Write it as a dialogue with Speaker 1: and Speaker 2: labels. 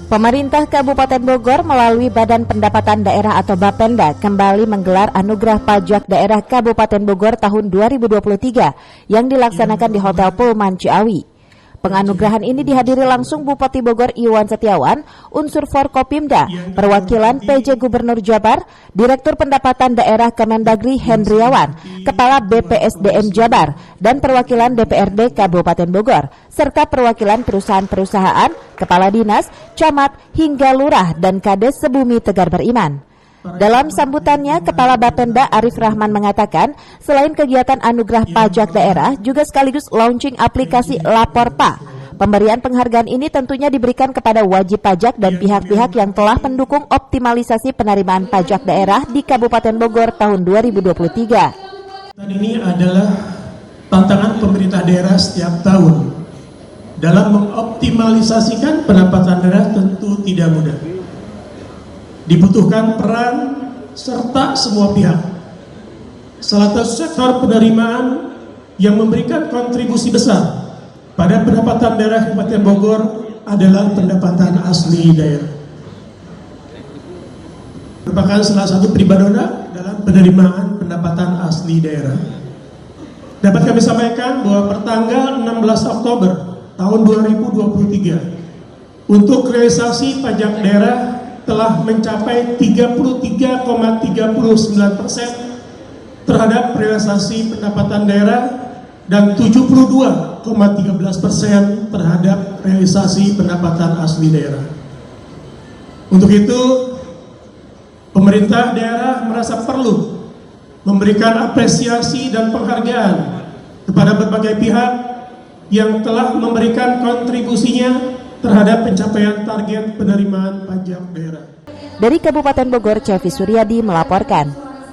Speaker 1: Pemerintah Kabupaten Bogor melalui Badan Pendapatan Daerah atau Bapenda kembali menggelar Anugerah Pajak Daerah Kabupaten Bogor tahun 2023 yang dilaksanakan di Hotel Pullman Ciawi. Penganugerahan ini dihadiri langsung Bupati Bogor Iwan Setiawan, unsur Forkopimda, perwakilan PJ Gubernur Jabar, Direktur Pendapatan Daerah Kemendagri Hendriawan, Kepala BPSDM Jabar, dan perwakilan DPRD Kabupaten Bogor, serta perwakilan perusahaan-perusahaan, kepala dinas, camat, hingga lurah dan kades sebumi Tegar Beriman. Dalam sambutannya, Kepala Bapenda Arif Rahman mengatakan, selain kegiatan anugerah pajak daerah, juga sekaligus launching aplikasi Laporpa. Pemberian penghargaan ini tentunya diberikan kepada wajib pajak dan pihak-pihak yang telah mendukung optimalisasi penerimaan pajak daerah di Kabupaten Bogor tahun 2023.
Speaker 2: Ini adalah tantangan pemerintah daerah setiap tahun. Dalam mengoptimalisasikan pendapatan daerah tentu tidak mudah. Dibutuhkan peran serta semua pihak. Salah satu sektor penerimaan yang memberikan kontribusi besar pada pendapatan daerah Kabupaten Bogor adalah pendapatan asli daerah. Merupakan salah satu primadona dalam penerimaan pendapatan asli daerah. Dapat kami sampaikan bahwa pertanggal 16 Oktober tahun 2023 untuk realisasi pajak daerah telah mencapai 33,39% terhadap realisasi pendapatan daerah dan 72,13% terhadap realisasi pendapatan asli daerah. Untuk itu, pemerintah daerah merasa perlu memberikan apresiasi dan penghargaan kepada berbagai pihak yang telah memberikan kontribusinya terhadap pencapaian target penerimaan pajak daerah.
Speaker 1: Dari Kabupaten Bogor, Cevi Suryadi melaporkan.